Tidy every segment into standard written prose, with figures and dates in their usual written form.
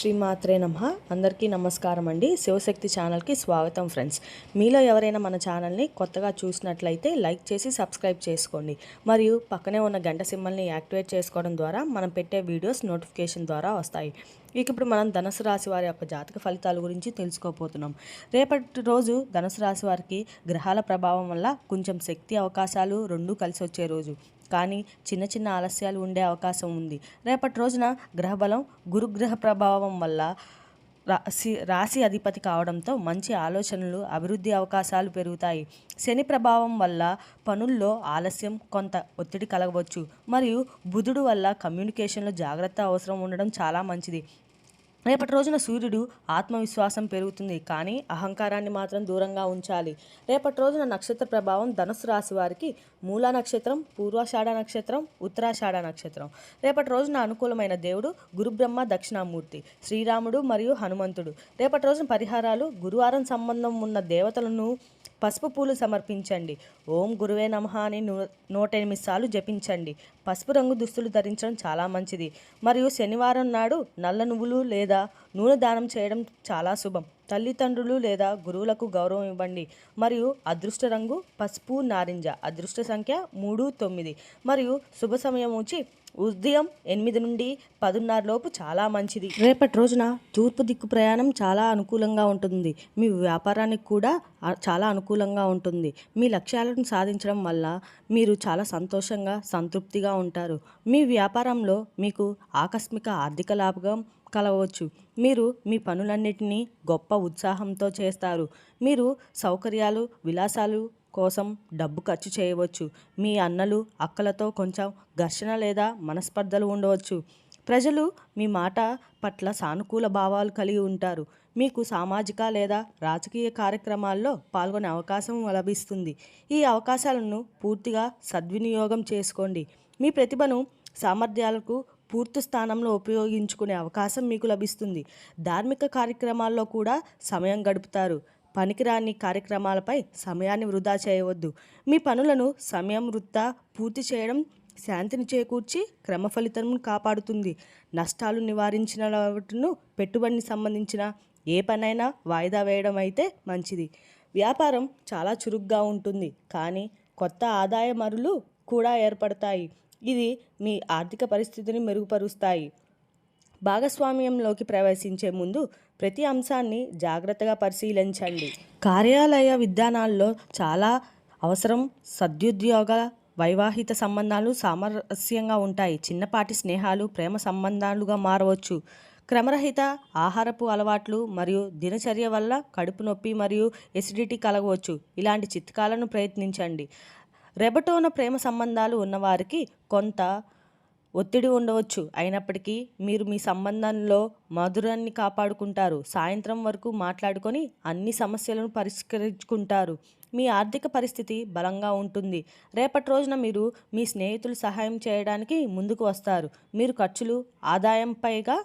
శ్రీమాత్రే నమః. అందరికీ నమస్కారం అండి. శివశక్తి ఛానల్కి స్వాగతం ఫ్రెండ్స్. మీలో ఎవరైనా మన ఛానల్ని కొత్తగా చూసినట్లయితే లైక్ చేసి సబ్స్క్రైబ్ చేసుకోండి. మరియు పక్కనే ఉన్న గంట సింబల్ని యాక్టివేట్ చేసుకోవడం ద్వారా మనం పెట్టే వీడియోస్ నోటిఫికేషన్ ద్వారా వస్తాయి. ఇప్పుడు మనం ధనుసు రాశి వారి యొక్క జాతక ఫలితాల గురించి తెలుసుకోబోతున్నాం. రేపటి రోజు ధనుసు రాశి వారికి గ్రహాల ప్రభావం వల్ల కొంచెం శక్తి అవకాశాలు రెండూ కలిసి వచ్చే రోజు. కానీ చిన్న చిన్న ఆలస్యాలు ఉండే అవకాశం ఉంది. రేపటి రోజున గ్రహబలం గురుగ్రహ ప్రభావం వల్ల రాశి అధిపతి కావడంతో మంచి ఆలోచనలు, అభివృద్ధి అవకాశాలు పెరుగుతాయి. శని ప్రభావం వల్ల పనుల్లో ఆలస్యం, కొంత ఒత్తిడి కలగవచ్చు. మరియు బుధుడు వల్ల కమ్యూనికేషన్లో జాగ్రత్త అవసరం ఉండడం చాలా మంచిది. రేపటి రోజున సూర్యుడు ఆత్మవిశ్వాసం పెరుగుతుంది, కానీ అహంకారాన్ని మాత్రం దూరంగా ఉంచాలి. రేపటి రోజున నక్షత్ర ప్రభావం ధనుసు రాశి వారికి మూలా నక్షత్రం, పూర్వాషాఢ నక్షత్రం, ఉత్తరాషాఢ నక్షత్రం. రేపటి రోజున అనుకూలమైన దేవుడు గురుబ్రహ్మ దక్షిణామూర్తి, శ్రీరాముడు మరియు హనుమంతుడు. రేపటి రోజున పరిహారాలు: గురువారం సంబంధం ఉన్న దేవతలను పసుపు పూలు సమర్పించండి. ఓం గురువే నమః అని 108 సార్లు జపించండి. పసుపు రంగు దుస్తులు ధరించడం చాలా మంచిది. మరియు శనివారం నాడు నల్ల నువ్వులు లేదా నూనె దానం చేయడం చాలా శుభం. తల్లిదండ్రులు లేదా గురువులకు గౌరవం ఇవ్వండి. మరియు అదృష్ట రంగు పసుపు నారింజ. అదృష్ట సంఖ్య 3, 9. మరియు శుభ సమయం వచ్చి ఉదయం 8 నుండి 10:30 లోపు చాలా మంచిది. రేపటి రోజున తూర్పు దిక్కు ప్రయాణం చాలా అనుకూలంగా ఉంటుంది. మీ వ్యాపారానికి కూడా చాలా అనుకూలంగా ఉంటుంది. మీ లక్ష్యాలను సాధించడం వల్ల మీరు చాలా సంతోషంగా, సంతృప్తిగా ఉంటారు. మీ వ్యాపారంలో మీకు ఆకస్మిక ఆర్థిక లాభం కలగవచ్చు. మీరు మీ పనులన్నిటినీ గొప్ప ఉత్సాహంతో చేస్తారు. మీరు సౌకర్యాలు, విలాసాలు కోసం డబ్బు ఖర్చు చేయవచ్చు. మీ అన్నలు, అక్కలతో కొంచెం ఘర్షణ లేదా మనస్పర్ధలు ఉండవచ్చు. ప్రజలు మీ మాట పట్ల సానుకూల భావాలు కలిగి ఉంటారు. మీకు సామాజిక లేదా రాజకీయ కార్యక్రమాల్లో పాల్గొనే అవకాశం లభిస్తుంది. ఈ అవకాశాలను పూర్తిగా సద్వినియోగం చేసుకోండి. మీ ప్రతిభను, సామర్థ్యాలకు పూర్తి స్థానంలో ఉపయోగించుకునే అవకాశం మీకు లభిస్తుంది. ధార్మిక కార్యక్రమాల్లో కూడా సమయం గడుపుతారు. పనికిరాని కార్యక్రమాలపై సమయాన్ని వృధా చేయవద్దు. మీ పనులను సమయం వృత్తా పూర్తి చేయడం శాంతిని చేకూర్చి క్రమ ఫలితమును కాపాడుతుంది. నష్టాలు నివారించిన వాటిను పెట్టుబడికి సంబంధించిన ఏ పనైనా వాయిదా వేయడం అయితే మంచిది. వ్యాపారం చాలా చురుగ్గా ఉంటుంది, కానీ కొత్త ఆదాయ మరులు కూడా ఏర్పడతాయి. ఇది మీ ఆర్థిక పరిస్థితిని మెరుగుపరుస్తాయి. భాగస్వామ్యంలోకి ప్రవేశించే ముందు ప్రతి అంశాన్ని జాగ్రత్తగా పరిశీలించండి. కార్యాలయ విధానాల్లో చాలా అవసరం. సద్యుద్యోగ, వైవాహిక సంబంధాలు సామరస్యంగా ఉంటాయి. చిన్నపాటి స్నేహాలు ప్రేమ సంబంధాలుగా మారవచ్చు. క్రమరహిత ఆహారపు అలవాట్లు మరియు దినచర్య వల్ల కడుపు నొప్పి మరియు ఎసిడిటీ కలగవచ్చు. ఇలాంటి చిట్కాలను ప్రయత్నించండి. రెబటోన ప్రేమ సంబంధాలు ఉన్నవారికి కొంత ఒత్తిడి ఉండవచ్చు. అయినప్పటికీ మీరు మీ సంబంధంలో మధురాన్ని కాపాడుకుంటారు. సాయంత్రం వరకు మాట్లాడుకొని అన్ని సమస్యలను పరిష్కరించుకుంటారు. మీ ఆర్థిక పరిస్థితి బలంగా ఉంటుంది. రేపటి రోజున మీరు మీ స్నేహితులు సహాయం చేయడానికి ముందుకు వస్తారు. మీరు ఖర్చులు ఆదాయంపైగా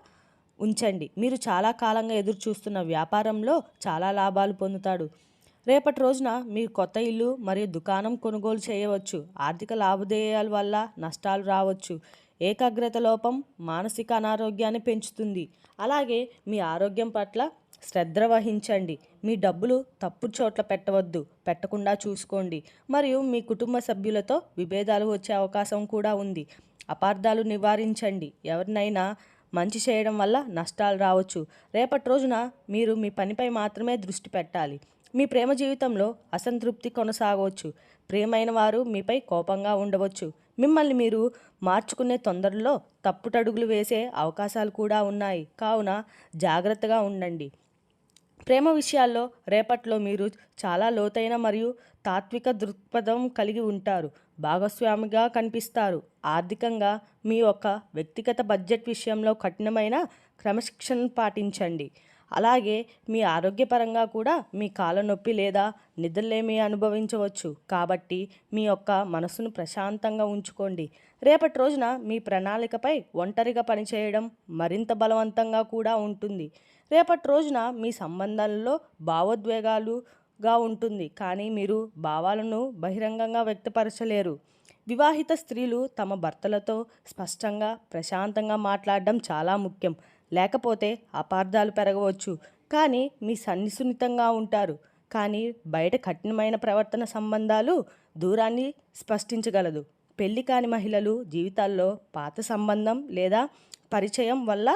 ఉంచండి. మీరు చాలా కాలంగా ఎదురు చూస్తున్న వ్యాపారంలో చాలా లాభాలు పొందుతాడు. రేపటి రోజున మీరు కొత్త ఇల్లు మరియు దుకాణం కొనుగోలు చేయవచ్చు. ఆర్థిక లాభాదేయాల వల్ల నష్టాలు రావచ్చు. ఏకాగ్రత లోపం మానసిక అనారోగ్యాన్ని పెంచుతుంది. అలాగే మీ ఆరోగ్యం పట్ల శ్రద్ధ వహించండి. మీ డబ్బులు తప్పుడు చోట్ల పెట్టకుండా చూసుకోండి. మరియు మీ కుటుంబ సభ్యులతో విభేదాలు వచ్చే అవకాశం కూడా ఉంది. అపార్థాలు నివారించండి. ఎవరినైనా మంచి చేయడం వల్ల నష్టాలు రావచ్చు. రేపటి రోజున మీరు మీ పనిపై మాత్రమే దృష్టి పెట్టాలి. మీ ప్రేమ జీవితంలో అసంతృప్తి కొనసాగవచ్చు. ప్రియమైన వారు మీపై కోపంగా ఉండవచ్చు. మిమ్మల్ని మీరు మార్చుకునే తొందరలో తప్పుటడుగులు వేసే అవకాశాలు కూడా ఉన్నాయి. కావున జాగ్రత్తగా ఉండండి. ప్రేమ విషయాల్లో రేపట్లో మీరు చాలా లోతైన మరియు తాత్విక దృక్పథం కలిగి ఉంటారు. భాగస్వామిగా కనిపిస్తారు. ఆర్థికంగా మీ యొక్క వ్యక్తిగత బడ్జెట్ విషయంలో కఠినమైన క్రమశిక్షణను పాటించండి. అలాగే మీ ఆరోగ్యపరంగా కూడా మీ కాళ్ళ నొప్పి లేదా నిద్రలేమి అనుభవించవచ్చు. కాబట్టి మీ యొక్క మనసును ప్రశాంతంగా ఉంచుకోండి. రేపటి రోజున మీ ప్రణాళికపై ఒంటరిగా పనిచేయడం మరింత బలవంతంగా కూడా ఉంటుంది. రేపటి రోజున మీ సంబంధాలలో భావోద్వేగాలుగా ఉంటుంది, కానీ మీరు భావాలను బహిరంగంగా వ్యక్తపరచలేరు. వివాహిత స్త్రీలు తమ భర్తలతో స్పష్టంగా, ప్రశాంతంగా మాట్లాడడం చాలా ముఖ్యం. లేకపోతే అపార్థాలు పెరగవచ్చు. కానీ మీ సున్నితంగా ఉంటారు. కానీ బయట కఠినమైన ప్రవర్తన సంబంధాలు దూరాన్ని స్పష్టించగలదు. పెళ్లి కాని మహిళలు జీవితాల్లో పాత సంబంధం లేదా పరిచయం వల్ల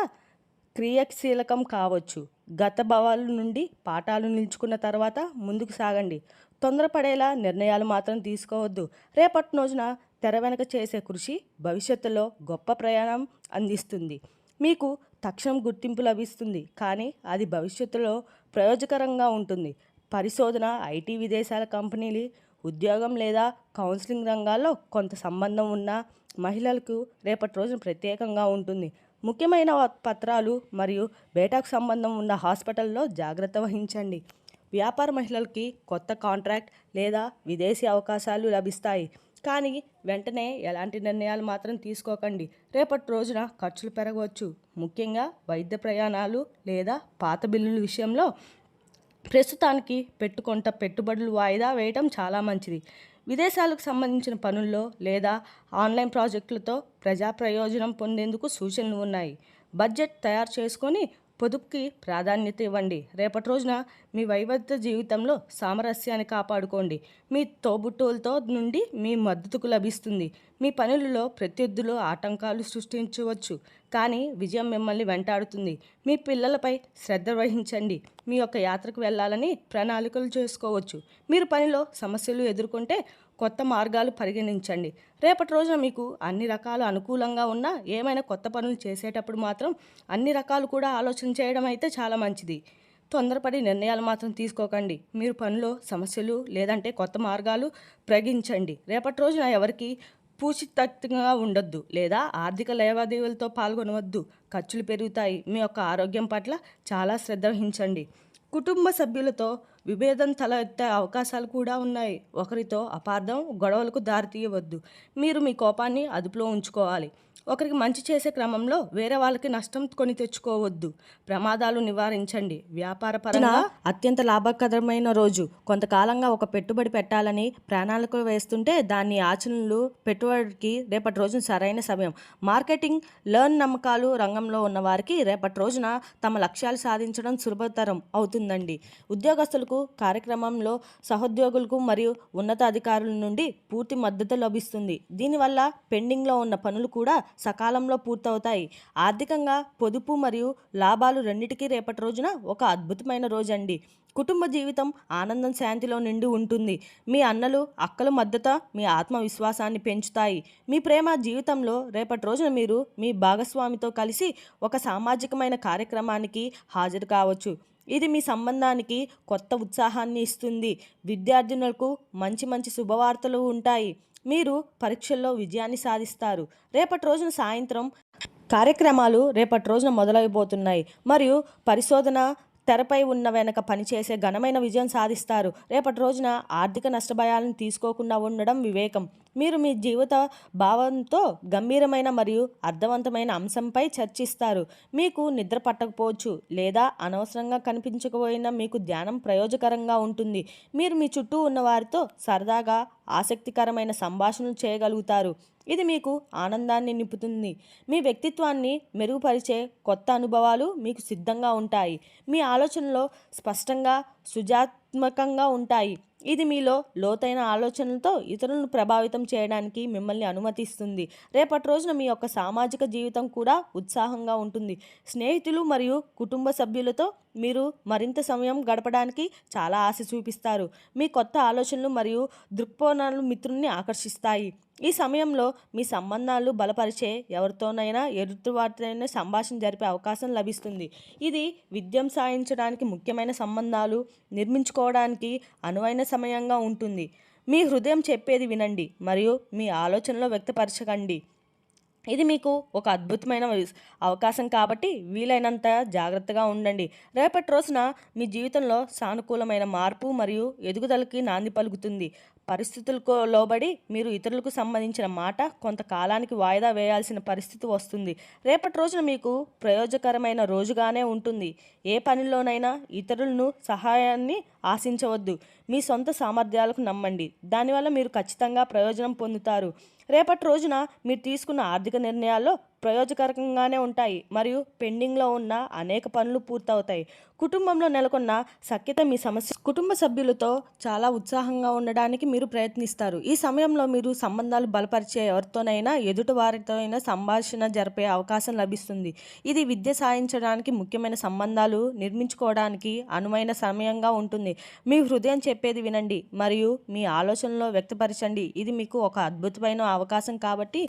క్రియాశీలకం కావచ్చు. గత భావాల నుండి పాఠాలు నిలుచుకున్న తర్వాత ముందుకు సాగండి. తొందరపడేలా నిర్ణయాలు మాత్రం తీసుకోవద్దు. రేపటి రోజున తెర వెనక చేసే కృషి భవిష్యత్తులో గొప్ప ప్రయాణం అందిస్తుంది. మీకు తక్షణం గుర్తింపు లభిస్తుంది, కానీ అది భవిష్యత్తులో ప్రయోజకరంగా ఉంటుంది. పరిశోధన, ఐటీ, విదేశాల కంపెనీలు, ఉద్యోగం లేదా కౌన్సిలింగ్ రంగాల్లో కొంత సంబంధం ఉన్న మహిళలకు రేపటి రోజున ప్రత్యేకంగా ఉంటుంది. ముఖ్యమైన పత్రాలు మరియు డేటాకు సంబంధం ఉన్న హాస్పిటల్లో జాగ్రత్త వహించండి. వ్యాపార మహిళలకి కొత్త కాంట్రాక్ట్ లేదా విదేశీ అవకాశాలు లభిస్తాయి, కానీ వెంటనే ఎలాంటి నిర్ణయాలు మాత్రం తీసుకోకండి. రేపటి రోజున ఖర్చులు పెరగవచ్చు, ముఖ్యంగా వైద్య ప్రయాణాలు లేదా పాత బిల్లుల విషయంలో. ప్రస్తుతానికి పెట్టుబడులు వాయిదా వేయడం చాలా మంచిది. విదేశాలకు సంబంధించిన పనుల్లో లేదా ఆన్లైన్ ప్రాజెక్టులతో ప్రజా ప్రయోజనం పొందేందుకు సూచనలు ఉన్నాయి. బడ్జెట్ తయారు చేసుకొని పొదుపుకి ప్రాధాన్యత ఇవ్వండి. రేపటి రోజున మీ వైవిధ్య జీవితంలో సామరస్యాన్ని కాపాడుకోండి. మీ తోబుట్టువులతో నుండి మీ మద్దతుకు లభిస్తుంది. మీ పనులలో ప్రత్యర్థులు ఆటంకాలు సృష్టించవచ్చు, కానీ విజయం మిమ్మల్ని వెంటాడుతుంది. మీ పిల్లలపై శ్రద్ధ వహించండి. మీ యొక్క యాత్రకు వెళ్ళాలని ప్రణాళికలు చేసుకోవచ్చు. మీరు పనిలో సమస్యలు ఎదుర్కొంటే కొత్త మార్గాలు పరిగణించండి. రేపటి రోజున మీకు అన్ని రకాలు అనుకూలంగా ఉన్నా ఏమైనా కొత్త పనులు చేసేటప్పుడు మాత్రం అన్ని రకాలు కూడా ఆలోచన చేయడం అయితే చాలా మంచిది. తొందరపడి నిర్ణయాలు మాత్రం తీసుకోకండి. మీరు పనిలో సమస్యలు లేదంటే కొత్త మార్గాలు ప్రయోగించండి. రేపటి రోజున ఎవరికి పూచికత్తుగా ఉండొద్దు లేదా ఆర్థిక లావాదేవీలతో పాల్గొనవద్దు. ఖర్చులు పెరుగుతాయి. మీ యొక్క ఆరోగ్యం పట్ల చాలా శ్రద్ధ వహించండి. కుటుంబ సభ్యులతో విభేదం తల ఎత్తే అవకాశాలు కూడా ఉన్నాయి. ఒకరితో అపార్థం, గొడవలకు దారితీయవద్దు. మీరు మీ కోపాన్ని అదుపులో ఉంచుకోవాలి. ఒకరికి మంచి చేసే క్రమంలో వేరే వాళ్ళకి నష్టం కొని తెచ్చుకోవద్దు. ప్రమాదాలు నివారించండి. వ్యాపార పరంగా అత్యంత లాభకరమైన రోజు. కొంతకాలంగా ఒక పెట్టుబడి పెట్టాలని ప్రణాళికలు వేస్తుంటే దాని ఆచరణలు పెట్టుబడికి రేపటి రోజున సరైన సమయం. మార్కెటింగ్, నమ్మకాలు రంగంలో ఉన్న వారికి రేపటి రోజున తమ లక్ష్యాలు సాధించడం సులభతరం అవుతుందండి. ఉద్యోగస్తులకు కార్యక్రమంలో సహోద్యోగులకు మరియు ఉన్నత అధికారుల నుండి పూర్తి మద్దతు లభిస్తుంది. దీనివల్ల పెండింగ్లో ఉన్న పనులు కూడా సకాలంలో పూర్తవుతాయి. ఆర్థికంగా పొదుపు మరియు లాభాలు రెండిటికీ రేపటి రోజున ఒక అద్భుతమైన రోజండి. కుటుంబ జీవితం ఆనందం, శాంతిలో నిండి ఉంటుంది. మీ అన్నలు, అక్కల మద్దతు మీ ఆత్మవిశ్వాసాన్ని పెంచుతాయి. మీ ప్రేమ జీవితంలో రేపటి రోజున మీరు మీ భాగస్వామితో కలిసి ఒక సామాజికమైన కార్యక్రమానికి హాజరు కావచ్చు. ఇది మీ సంబంధానికి కొత్త ఉత్సాహాన్ని ఇస్తుంది. విద్యార్థినులకు మంచి శుభవార్తలు ఉంటాయి. మీరు పరీక్షల్లో విజయాన్ని సాధిస్తారు. రేపటి రోజున సాయంత్రం కార్యక్రమాలు రేపటి రోజున మొదలైపోతున్నాయి మరియు పరిశోధన తెరపై ఉన్న వెనక పనిచేసే ఘనమైన విజయం సాధిస్తారు. రేపటి రోజున ఆర్థిక నష్టభయాలను తీసుకోకుండా ఉండడం వివేకం. మీరు మీ జీవిత భావంతో గంభీరమైన మరియు అర్థవంతమైన అంశంపై చర్చిస్తారు. మీకు నిద్ర పట్టకపోవచ్చు లేదా అనవసరంగా కనిపించకపోయినా మీకు ధ్యానం ప్రయోజకరంగా ఉంటుంది. మీరు మీ చుట్టూ ఉన్న వారితో సరదాగా ఆసక్తికరమైన సంభాషణలు చేయగలుగుతారు. ఇది మీకు ఆనందాన్ని నింపుతుంది. మీ వ్యక్తిత్వాన్ని మెరుగుపరిచే కొత్త అనుభవాలు మీకు సిద్ధంగా ఉంటాయి. మీ ఆలోచనలో స్పష్టంగా సృజనాత్మకంగా ఉంటాయి. ఇది మీలో లోతైన ఆలోచనలతో ఇతరులను ప్రభావితం చేయడానికి మిమ్మల్ని అనుమతిస్తుంది. రేపటి రోజున మీ యొక్క సామాజిక జీవితం కూడా ఉత్సాహంగా ఉంటుంది. స్నేహితులు మరియు కుటుంబ సభ్యులతో మీరు మరింత సమయం గడపడానికి చాలా ఆశ చూపిస్తారు. మీ కొత్త ఆలోచనలు మరియు దృక్కోణాలు మిత్రుల్ని ఆకర్షిస్తాయి. ఈ సమయంలో మీ సంబంధాలు బలపరిచే ఎవరితోనైనా ఎదుటివారితోనైనా సంభాషణ జరిపే అవకాశం లభిస్తుంది. ఇది విద్యం సాధించడానికి, ముఖ్యమైన సంబంధాలు నిర్మించుకోవడానికి అనువైన సమయంగా ఉంటుంది. మీ హృదయం చెప్పేది వినండి మరియు మీ ఆలోచనలో వ్యక్తపరచకండి. ఇది మీకు ఒక అద్భుతమైన అవకాశం కాబట్టి వీలైనంత జాగ్రత్తగా ఉండండి. రేపటి రోజున మీ జీవితంలో సానుకూలమైన మార్పు మరియు ఎదుగుదలకి నాంది పలుకుతుంది. పరిస్థితులకు లోబడి మీరు ఇతరులకు సంబంధించిన మాట కొంతకాలానికి వాయిదా వేయాల్సిన పరిస్థితి వస్తుంది. రేపటి రోజున మీకు ప్రయోజకరమైన రోజుగానే ఉంటుంది. ఏ పనిలోనైనా ఇతరులను సహాయాన్ని ఆశించవద్దు. మీ సొంత సామర్థ్యాలకు నమ్మండి. దానివల్ల మీరు ఖచ్చితంగా ప్రయోజనం పొందుతారు. రేపటి రోజున మీరు తీసుకున్న ఆర్థిక నిర్ణయాల్లో ప్రయోజకరంగానే ఉంటాయి మరియు పెండింగ్లో ఉన్న అనేక పనులు పూర్తవుతాయి. కుటుంబంలో నెలకొన్న సఖ్యత మీ సమస్య కుటుంబ సభ్యులతో చాలా ఉత్సాహంగా ఉండడానికి మీరు ప్రయత్నిస్తారు. ఈ సమయంలో మీరు సంబంధాలు బలపరిచే ఎవరితోనైనా ఎదుటి వారితో అయినా సంభాషణ జరిపే అవకాశం లభిస్తుంది. ఇది విద్య సాధించడానికి ముఖ్యమైన సంబంధాలు నిర్మించుకోవడానికి అనువైన సమయంగా ఉంటుంది. మీ హృదయం చెప్పేది వినండి మరియు మీ ఆలోచనలో వ్యక్తపరచండి. ఇది మీకు ఒక అద్భుతమైన అవకాశం కాబట్టి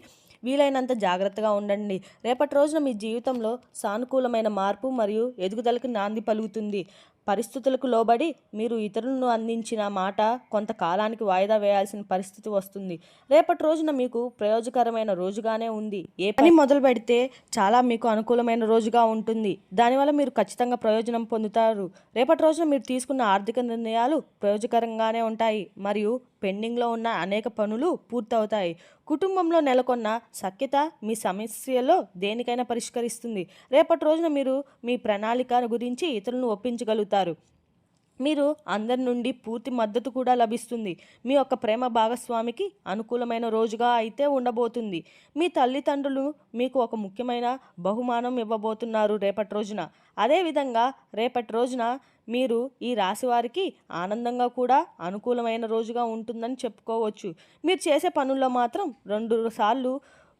వీలైనంత జాగ్రత్తగా ఉండండి. రేపటి రోజున మీ జీవితంలో సానుకూలమైన మార్పు మరియు ఎదుగుదలకు నాంది పలుకుతుంది. పరిస్థితులకు లోబడి మీరు ఇతరులను అందించిన మాట కొంతకాలానికి వాయిదా వేయాల్సిన పరిస్థితి వస్తుంది. రేపటి రోజున మీకు ప్రయోజకరమైన రోజుగానే ఉంది. ఏ పని మొదలు పెడితే చాలా మీకు అనుకూలమైన రోజుగా ఉంటుంది. దానివల్ల మీరు ఖచ్చితంగా ప్రయోజనం పొందుతారు. రేపటి రోజున మీరు తీసుకున్న ఆర్థిక నిర్ణయాలు ప్రయోజకరంగానే ఉంటాయి మరియు పెండింగ్లో ఉన్న అనేక పనులు పూర్తవుతాయి. కుటుంబంలో నెలకొన్న సఖ్యత మీ సమస్యలో దేనికైనా పరిష్కరిస్తుంది. రేపటి రోజున మీరు మీ ప్రణాళిక గురించి ఇతరులను ఒప్పించగలుగుతారు. మీరు అందరి నుండి పూర్తి మద్దతు కూడా లభిస్తుంది. మీ యొక్క ప్రేమ భాగస్వామికి అనుకూలమైన రోజుగా అయితే ఉండబోతుంది. మీ తల్లిదండ్రులు మీకు ఒక ముఖ్యమైన బహుమానం ఇవ్వబోతున్నారు రేపటి రోజున. అదేవిధంగా రేపటి రోజున మీరు ఈ రాశి వారికి ఆనందంగా కూడా అనుకూలమైన రోజుగా ఉంటుందని చెప్పుకోవచ్చు. మీరు చేసే పనుల్లో మాత్రం 2 సార్లు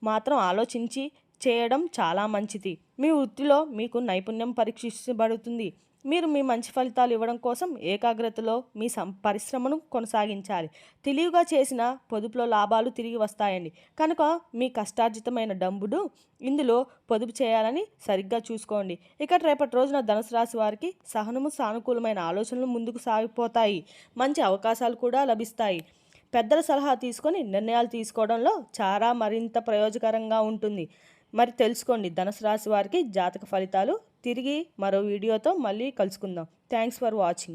మాత్రం ఆలోచించి చేయడం చాలా మంచిది. మీ వృత్తిలో మీకు నైపుణ్యం పరీక్షించబడుతుంది. మీరు మీ మంచి ఫలితాలు ఇవ్వడం కోసం ఏకాగ్రతలో మీ పరిశ్రమను కొనసాగించాలి. తెలివిగా చేసిన పొదుపులో లాభాలు తిరిగి వస్తాయండి. కనుక మీ కష్టార్జితమైన డబ్బును ఇందులో పొదుపు చేయాలని సరిగ్గా చూసుకోండి. ఇక రేపటి రోజున ధనుసు రాశి వారికి సహనము, సానుకూలమైన ఆలోచనలు ముందుకు సాగిపోతాయి. మంచి అవకాశాలు కూడా లభిస్తాయి. పెద్దల సలహా తీసుకొని నిర్ణయాలు తీసుకోవడంలో చాలా మరింత ప్రయోజకరంగా ఉంటుంది. మరి తెలుసుకోండి ధనుసు రాశి వారికి జాతక ఫలితాలు. తిరిగి మరో వీడియోతో మళ్ళీ కలుసుకుందాం. Thanks for watching.